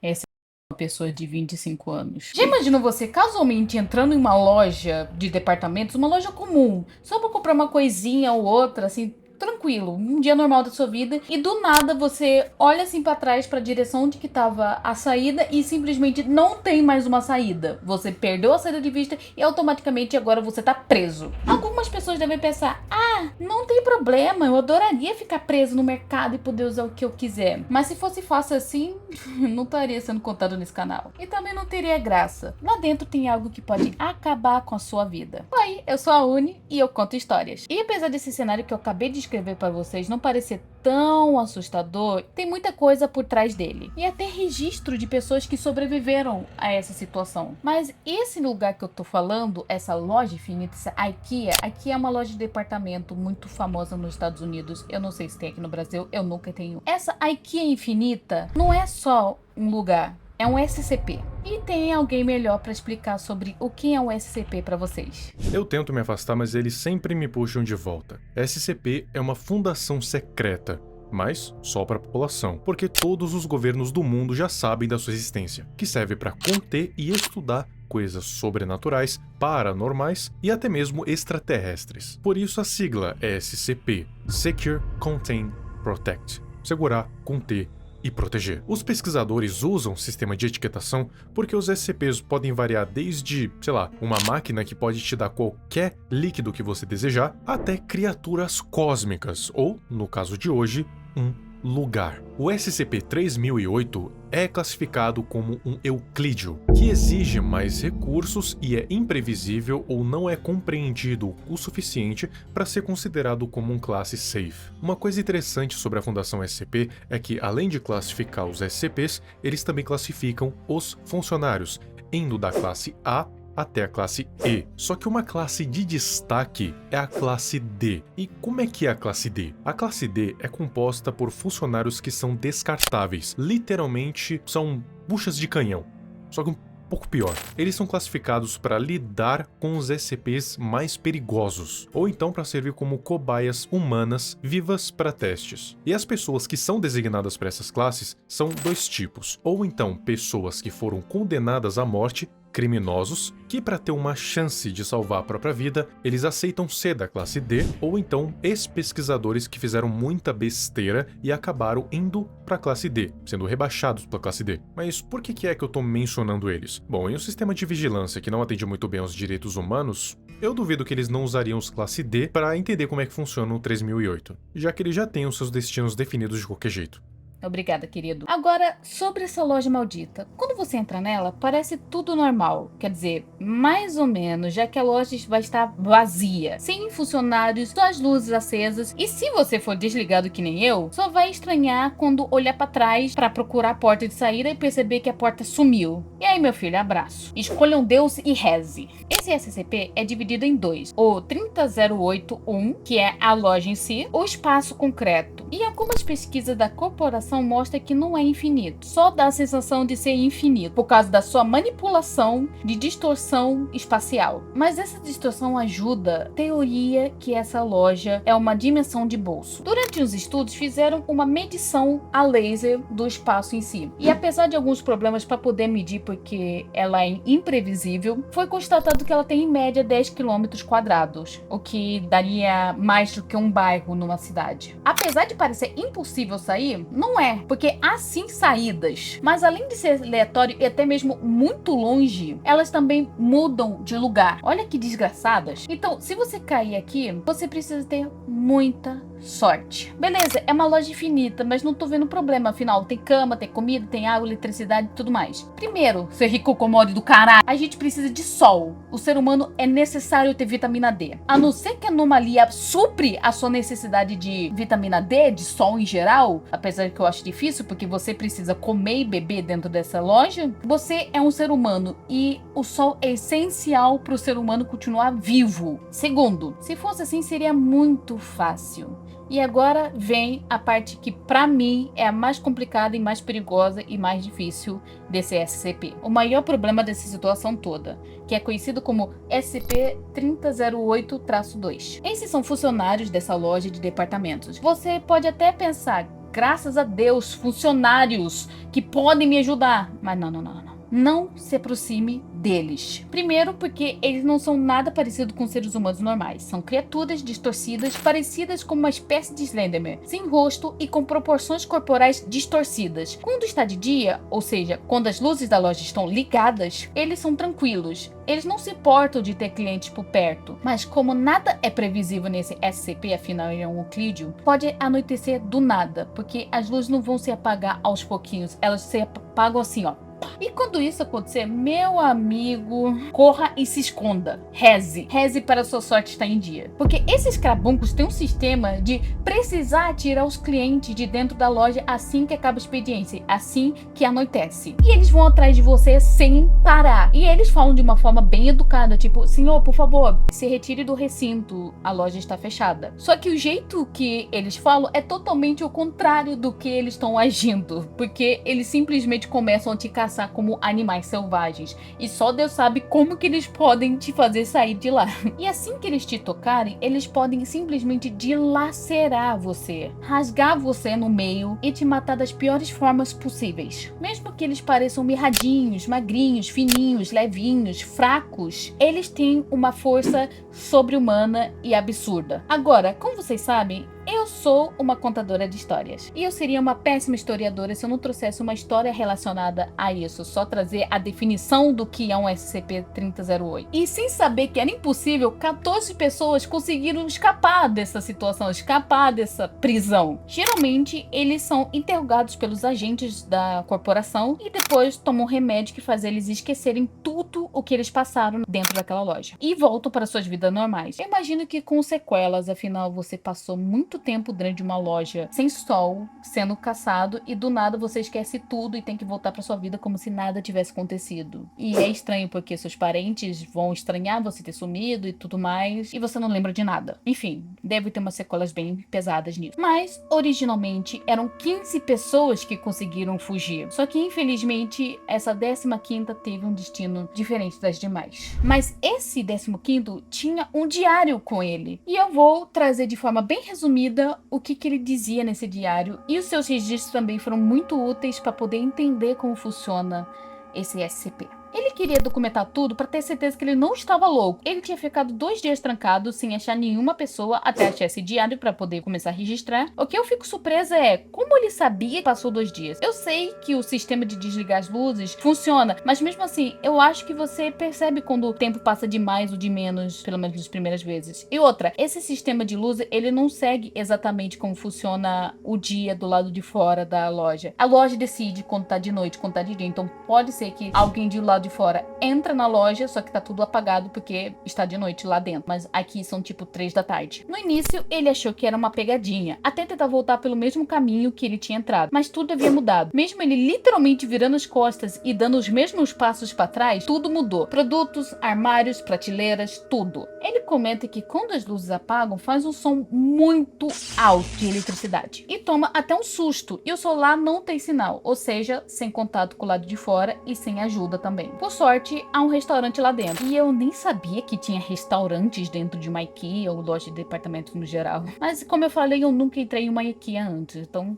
Essa é uma pessoa de 25 anos. Já imaginou você casualmente entrando em uma loja de departamentos, uma loja comum, só pra comprar uma coisinha ou outra, assim, tranquilo, um dia normal da sua vida, e do nada você olha assim pra trás, pra direção de que tava a saída e simplesmente não tem mais uma saída. Você perdeu a saída de vista e automaticamente agora você tá preso. Algumas pessoas devem pensar: ah, não tem problema, eu adoraria ficar preso no mercado e poder usar o que eu quiser. Mas se fosse fácil assim, não estaria sendo contado nesse canal. E também não teria graça. Lá dentro tem algo que pode acabar com a sua vida. Oi, eu sou a Uni e eu conto histórias. E apesar desse cenário que eu acabei de escrever para vocês não parecer tão assustador, tem muita coisa por trás dele. E até registro de pessoas que sobreviveram a essa situação. Mas esse lugar que eu tô falando, essa loja infinita, essa IKEA, aqui é uma loja de departamento muito famosa nos Estados Unidos. Eu não sei se tem aqui no Brasil, eu nunca tenho. Essa IKEA infinita não é só um lugar. É um SCP. E tem alguém melhor para explicar sobre o que é um SCP para vocês. Eu tento me afastar, mas eles sempre me puxam de volta. SCP é uma fundação secreta, mas só para a população, porque todos os governos do mundo já sabem da sua existência, que serve para conter e estudar coisas sobrenaturais, paranormais e até mesmo extraterrestres. Por isso a sigla é SCP, Secure, Contain, Protect. Segurar, conter e proteger. Os pesquisadores usam sistema de etiquetação porque os SCPs podem variar desde, sei lá, uma máquina que pode te dar qualquer líquido que você desejar, até criaturas cósmicas, ou, no caso de hoje, um lugar. O SCP-3008 é classificado como um euclídeo, que exige mais recursos e é imprevisível ou não é compreendido o suficiente para ser considerado como um classe safe. Uma coisa interessante sobre a Fundação SCP é que, além de classificar os SCPs, eles também classificam os funcionários, indo da classe A até a classe E. Só que uma classe de destaque é a classe D. E como é que é a classe D? A classe D é composta por funcionários que são descartáveis. Literalmente são buchas de canhão. Só que um pouco pior. Eles são classificados para lidar com os SCPs mais perigosos, ou então para servir como cobaias humanas vivas para testes. E as pessoas que são designadas para essas classes são dois tipos, ou então pessoas que foram condenadas à morte, criminosos, que para ter uma chance de salvar a própria vida, eles aceitam ser da classe D, ou então ex-pesquisadores que fizeram muita besteira e acabaram indo para a classe D, sendo rebaixados para a classe D. Mas por que é que eu tô mencionando eles? Bom, em um sistema de vigilância que não atende muito bem aos direitos humanos, eu duvido que eles não usariam os classe D para entender como é que funciona o 3008, já que eles já têm os seus destinos definidos de qualquer jeito. Obrigada, querido. Agora, sobre essa loja maldita. Quando você entra nela, parece tudo normal. Quer dizer, mais ou menos, já que a loja vai estar vazia, sem funcionários, só as luzes acesas. E se você for desligado que nem eu, só vai estranhar quando olhar pra trás pra procurar a porta de saída e perceber que a porta sumiu. E aí, meu filho, abraço. Escolha um Deus e reze. Esse SCP é dividido em dois. O 30081, que é a loja em si, o espaço concreto. E algumas pesquisas da corporação mostra que não é infinito, só dá a sensação de ser infinito por causa da sua manipulação de distorção espacial. Mas essa distorção ajuda a teoria que essa loja é uma dimensão de bolso. Durante os estudos fizeram uma medição a laser do espaço em si. E apesar de alguns problemas para poder medir porque ela é imprevisível, foi constatado que ela tem em média 10 quilômetros quadrados, o que daria mais do que um bairro numa cidade. Apesar de parecer impossível sair, não é, porque há sim saídas, mas além de ser aleatório e até mesmo muito longe, elas também mudam de lugar. Olha que desgraçadas. Então, se você cair aqui, você precisa ter muita sorte. Beleza, é uma loja infinita, mas não tô vendo problema, afinal, tem cama, tem comida, tem água, eletricidade e tudo mais. Primeiro, ser rico comode do caralho, a gente precisa de sol. O ser humano é necessário ter vitamina D. A não ser que a anomalia supre a sua necessidade de vitamina D, de sol em geral, apesar que eu acho difícil, porque você precisa comer e beber dentro dessa loja, você é um ser humano e o sol é essencial para o ser humano continuar vivo. Segundo, se fosse assim, seria muito fácil. E agora vem a parte que pra mim é a mais complicada e mais perigosa e mais difícil desse SCP. O maior problema dessa situação toda, que é conhecido como SCP-3008-2. Esses são funcionários dessa loja de departamentos. Você pode até pensar: graças a Deus, funcionários que podem me ajudar. Mas não. Não se aproxime deles. Primeiro, porque eles não são nada parecidos com seres humanos normais. São criaturas distorcidas, parecidas com uma espécie de Slenderman, sem rosto e com proporções corporais distorcidas. Quando está de dia, ou seja, quando as luzes da loja estão ligadas, eles são tranquilos. Eles não se importam de ter clientes por perto. Mas como nada é previsível nesse SCP, afinal ele é um Euclídeo, pode anoitecer do nada, porque as luzes não vão se apagar aos pouquinhos. Elas se apagam assim, ó. E quando isso acontecer, meu amigo, corra e se esconda. Reze para sua sorte estar em dia. Porque esses crabuncos têm um sistema de precisar tirar os clientes de dentro da loja assim que acaba a expediência, assim que anoitece. E eles vão atrás de você sem parar. E eles falam de uma forma bem educada, tipo, senhor, por favor, se retire do recinto, a loja está fechada. Só que o jeito que eles falam é totalmente o contrário do que eles estão agindo. Porque eles simplesmente começam a te caçar como animais selvagens. E só Deus sabe como que eles podem te fazer sair de lá. E assim que eles te tocarem, eles podem simplesmente dilacerar você, rasgar você no meio e te matar das piores formas possíveis. Mesmo que eles pareçam mirradinhos, magrinhos, fininhos, levinhos, fracos, eles têm uma força sobre-humana e absurda. Agora, como vocês sabem, eu sou uma contadora de histórias. E eu seria uma péssima historiadora se eu não trouxesse uma história relacionada a isso. Só trazer a definição do que é um SCP-3008. E sem saber que era impossível, 14 pessoas conseguiram escapar dessa situação, escapar dessa prisão. Geralmente, eles são interrogados pelos agentes da corporação e depois tomam um remédio que faz eles esquecerem tudo o que eles passaram dentro daquela loja. E voltam para suas vidas normais. Eu imagino que com sequelas, afinal, você passou muito tempo dentro de uma loja sem sol, sendo caçado, e do nada você esquece tudo e tem que voltar para sua vida como se nada tivesse acontecido. E é estranho porque seus parentes vão estranhar você ter sumido e tudo mais, e você não lembra de nada. Enfim, deve ter umas sequelas bem pesadas nisso. Mas, originalmente, eram 15 pessoas que conseguiram fugir. Só que, infelizmente, essa 15ª teve um destino diferente das demais. Mas esse 15º tinha um diário com ele. E eu vou trazer de forma bem resumida o que ele dizia nesse diário, e os seus registros também foram muito úteis para poder entender como funciona esse SCP. Ele queria documentar tudo para ter certeza que ele não estava louco. Ele tinha ficado 2 dias trancado sem achar nenhuma pessoa até achar esse diário para poder começar a registrar. O que eu fico surpresa é como ele sabia que passou 2 dias. Eu sei que o sistema de desligar as luzes funciona, mas mesmo assim, eu acho que você percebe quando o tempo passa de mais ou de menos, pelo menos nas primeiras vezes. E outra, esse sistema de luz, ele não segue exatamente como funciona o dia do lado de fora da loja. A loja decide quando tá de noite, quando tá de dia. Então pode ser que alguém de lado de fora entra na loja, só que tá tudo apagado porque está de noite lá dentro. Mas aqui são tipo 3 da tarde. No início, ele achou que era uma pegadinha, até tentar voltar pelo mesmo caminho que ele tinha entrado. Mas tudo havia mudado. Mesmo ele literalmente virando as costas e dando os mesmos passos para trás, tudo mudou. Produtos, armários, prateleiras, tudo. Ele comenta que quando as luzes apagam, faz um som muito alto de eletricidade. E toma até um susto. E o celular não tem sinal, ou seja, sem contato com o lado de fora e sem ajuda também. Por sorte, há um restaurante lá dentro. E eu nem sabia que tinha restaurantes dentro de uma IKEA ou loja de departamentos no geral. Mas como eu falei, eu nunca entrei em uma IKEA antes, então...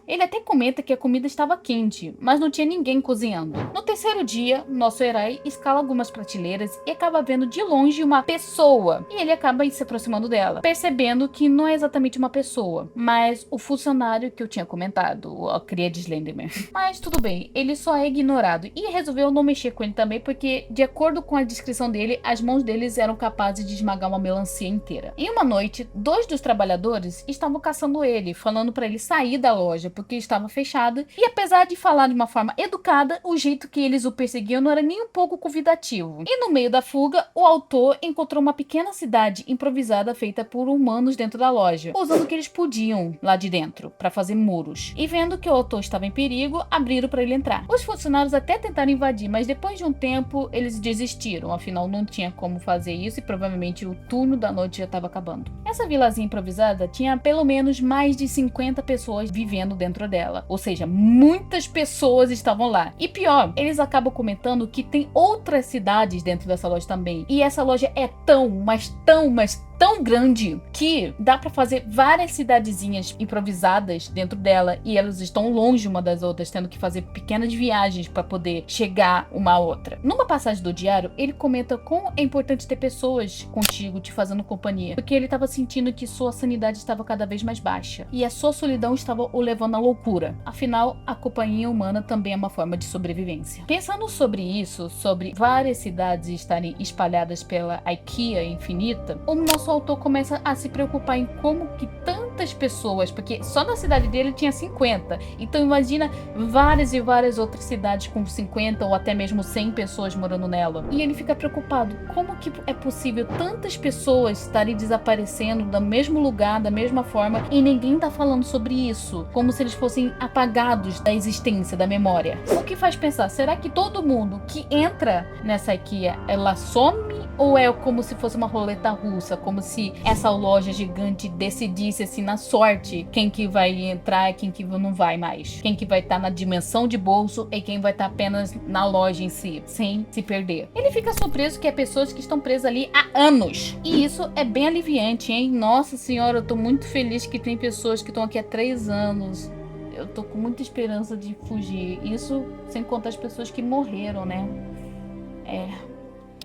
Ele até comenta que a comida estava quente, mas não tinha ninguém cozinhando. No terceiro dia, nosso herói escala algumas prateleiras e acaba vendo de longe uma pessoa. E ele acaba se aproximando dela, percebendo que não é exatamente uma pessoa, mas o funcionário que eu tinha comentado, a cria de Slenderman. Mas tudo bem, ele só é ignorado e resolveu não mexer com ele também porque, de acordo com a descrição dele, as mãos deles eram capazes de esmagar uma melancia inteira. Em uma noite, 2 dos trabalhadores estavam caçando ele, falando para ele sair da loja porque estava fechada, e apesar de falar de uma forma educada, o jeito que eles o perseguiam não era nem um pouco convidativo. E no meio da fuga, o autor encontrou uma pequena cidade improvisada feita por humanos dentro da loja, usando o que eles podiam lá de dentro, para fazer muros. E vendo que o autor estava em perigo, abriram para ele entrar. Os funcionários até tentaram invadir, mas depois de um tempo, eles desistiram, afinal não tinha como fazer isso e provavelmente o turno da noite já estava acabando. Essa vilazinha improvisada tinha pelo menos mais de 50 pessoas vivendo dentro dela, ou seja, muitas pessoas estavam lá. E pior, eles acabam comentando que tem outras cidades dentro dessa loja também, e essa loja é tão, mas tão grande que dá pra fazer várias cidadezinhas improvisadas dentro dela e elas estão longe uma das outras, tendo que fazer pequenas viagens pra poder chegar uma à outra. Numa passagem do diário, ele comenta como é importante ter pessoas contigo te fazendo companhia, porque ele estava sentindo que sua sanidade estava cada vez mais baixa e a sua solidão estava o levando à loucura. Afinal, a companhia humana também é uma forma de sobrevivência. Pensando sobre isso, sobre várias cidades estarem espalhadas pela IKEA infinita, o nosso autor começa a se preocupar em como que tantas pessoas, porque só na cidade dele tinha 50, então imagina várias e várias outras cidades com 50 ou até mesmo 100 pessoas morando nela. E ele fica preocupado, como que é possível tantas pessoas estarem desaparecendo do mesmo lugar, da mesma forma, e ninguém tá falando sobre isso, como se eles fossem apagados da existência, da memória. O que faz pensar, será que todo mundo que entra nessa IKEA, ela some? Ou é como se fosse uma roleta russa, como se essa loja gigante decidisse assim na sorte quem que vai entrar e quem que não vai mais, quem que vai estar na dimensão de bolso e quem vai estar apenas na loja em si, sem se perder. Ele fica surpreso que é pessoas que estão presas ali há anos, e isso é bem aliviante, hein? Nossa senhora, eu tô muito feliz que tem pessoas que estão aqui há 3 anos. Eu tô com muita esperança de fugir, isso sem contar as pessoas que morreram, né?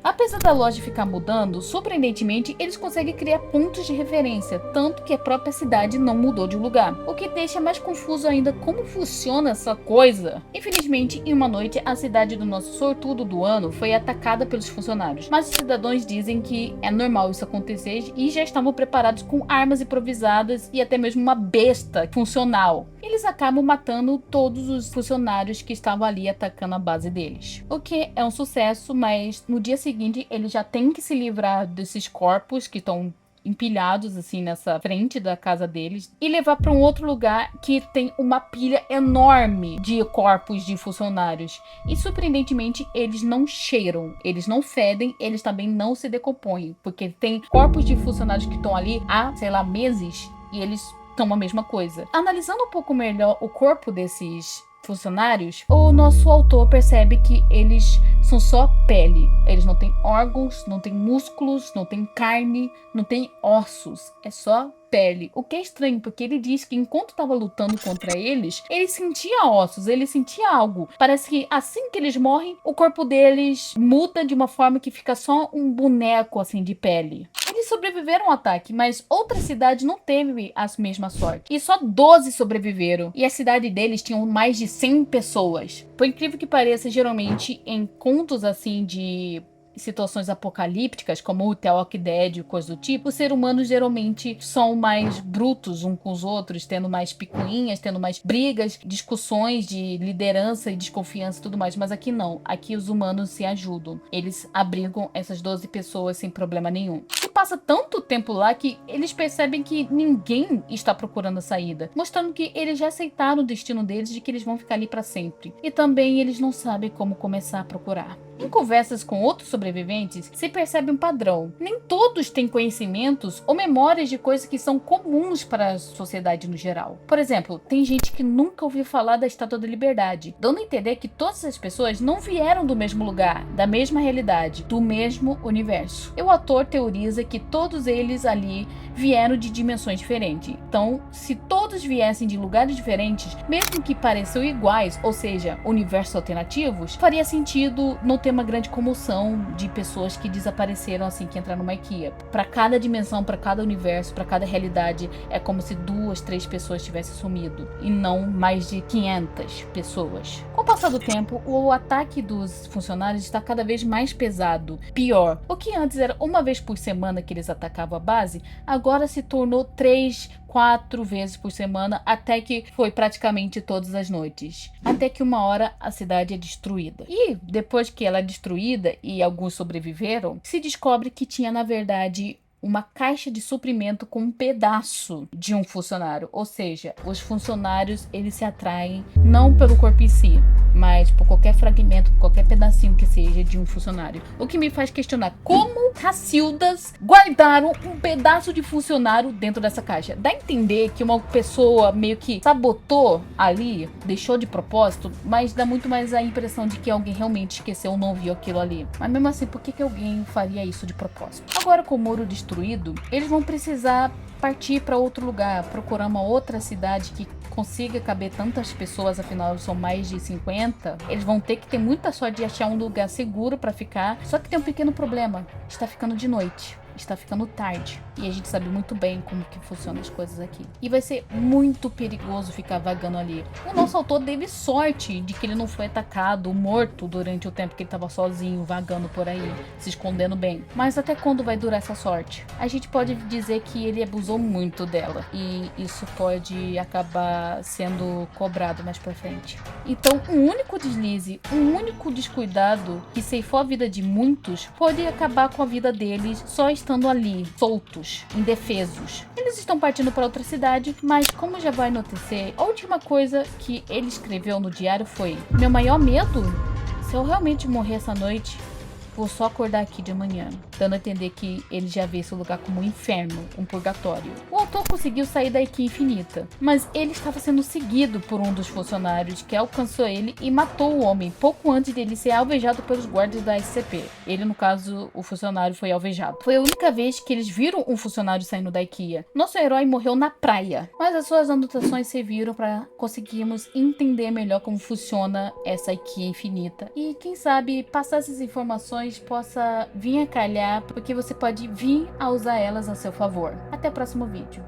Apesar da loja ficar mudando, surpreendentemente, eles conseguem criar pontos de referência, tanto que a própria cidade não mudou de lugar. O que deixa mais confuso ainda como funciona essa coisa. Infelizmente, em uma noite, a cidade do nosso sortudo do ano foi atacada pelos funcionários, mas os cidadãos dizem que é normal isso acontecer e já estavam preparados com armas improvisadas e até mesmo uma besta funcional. Eles acabam matando todos os funcionários que estavam ali atacando a base deles. O que é um sucesso, mas no dia seguinte eles já têm que se livrar desses corpos que estão empilhados assim nessa frente da casa deles e levar para um outro lugar que tem uma pilha enorme de corpos de funcionários. E surpreendentemente eles não cheiram, eles não fedem, eles também não se decompõem, porque tem corpos de funcionários que estão ali há, sei lá, meses e eles estão a mesma coisa. Analisando um pouco melhor o corpo desses funcionários, o nosso autor percebe que eles são só pele. Eles não têm órgãos, não têm músculos, não têm carne, não têm ossos. É só pele. O que é estranho, porque ele diz que enquanto estava lutando contra eles, ele sentia ossos, ele sentia algo. Parece que assim que eles morrem, o corpo deles muda de uma forma que fica só um boneco assim de pele. Eles sobreviveram ao ataque, mas outra cidade não teve a mesma sorte. E só 12 sobreviveram. E a cidade deles tinha mais de 100 pessoas. Por incrível que pareça, geralmente em contos assim de situações apocalípticas, como o The Walking Dead e coisa do tipo, os seres humanos geralmente são mais brutos uns com os outros, tendo mais picuinhas, tendo mais brigas, discussões de liderança e desconfiança e tudo mais. Mas aqui não. Aqui os humanos se ajudam. Eles abrigam essas 12 pessoas sem problema nenhum. E passa tanto tempo lá que eles percebem que ninguém está procurando a saída, mostrando que eles já aceitaram o destino deles de que eles vão ficar ali para sempre. E também eles não sabem como começar a procurar. Em conversas com outros sobreviventes, se percebe um padrão. Nem todos têm conhecimentos ou memórias de coisas que são comuns para a sociedade no geral. Por exemplo, tem gente que nunca ouviu falar da Estátua da Liberdade, dando a entender que todas as pessoas não vieram do mesmo lugar, da mesma realidade, do mesmo universo. E o autor teoriza que todos eles ali vieram de dimensões diferentes. Então, se todos viessem de lugares diferentes, mesmo que pareçam iguais, ou seja, universos alternativos, faria sentido não ter uma grande comoção de pessoas que desapareceram assim que entraram numa IKEA. Para cada dimensão, para cada universo, para cada realidade, é como se 2, 3 pessoas tivessem sumido e não mais de 500 pessoas. Com o passar do tempo, o ataque dos funcionários está cada vez mais pesado. Pior, o que antes era uma vez por semana que eles atacavam a base, agora se tornou 3, 4 vezes por semana, até que foi praticamente todas as noites. Até que uma hora a cidade é destruída. E depois que ela é destruída e alguns sobreviveram, se descobre que tinha na verdade uma caixa de suprimento com um pedaço de um funcionário. Ou seja, os funcionários eles se atraem não pelo corpo em si, mas por qualquer fragmento, por qualquer pedacinho que seja de um funcionário. O que me faz questionar como Cacildas guardaram um pedaço de funcionário dentro dessa caixa. Dá a entender que uma pessoa meio que sabotou ali, deixou de propósito, mas dá muito mais a impressão de que alguém realmente esqueceu ou não viu aquilo ali. Mas mesmo assim, por que alguém faria isso de propósito? Agora com o muro destruído, destruído, eles vão precisar partir para outro lugar, procurar uma outra cidade que consiga caber tantas pessoas, afinal são mais de 50. Eles vão ter que ter muita sorte de achar um lugar seguro para ficar. Só que tem um pequeno problema: está ficando de noite. Está ficando tarde. E a gente sabe muito bem como que funcionam as coisas aqui. E vai ser muito perigoso ficar vagando ali. O nosso autor teve sorte de que ele não foi atacado, morto durante o tempo que ele estava sozinho, vagando por aí, se escondendo bem. Mas até quando vai durar essa sorte? A gente pode dizer que ele abusou muito dela. E isso pode acabar sendo cobrado mais pra frente. Então, um único deslize, um único descuidado que ceifou a vida de muitos, pode acabar com a vida deles só estando ali, soltos, indefesos. Eles estão partindo para outra cidade, mas como já vai anoitecer, a última coisa que ele escreveu no diário foi: meu maior medo? Se eu realmente morrer essa noite, vou só acordar aqui de manhã, dando a entender que ele já vê esse lugar como um inferno, um purgatório. O autor conseguiu sair da Equia Infinita, mas ele estava sendo seguido por um dos funcionários que alcançou ele e matou o homem pouco antes dele ser alvejado pelos guardas da SCP. Ele, no caso, o funcionário foi alvejado. Foi a única vez que eles viram um funcionário saindo da Equia. Nosso herói morreu na praia, mas as suas anotações serviram para conseguirmos entender melhor como funciona essa Equia Infinita. E quem sabe passar essas informações possa vir a calhar, porque você pode vir a usar elas a seu favor. Até o próximo vídeo.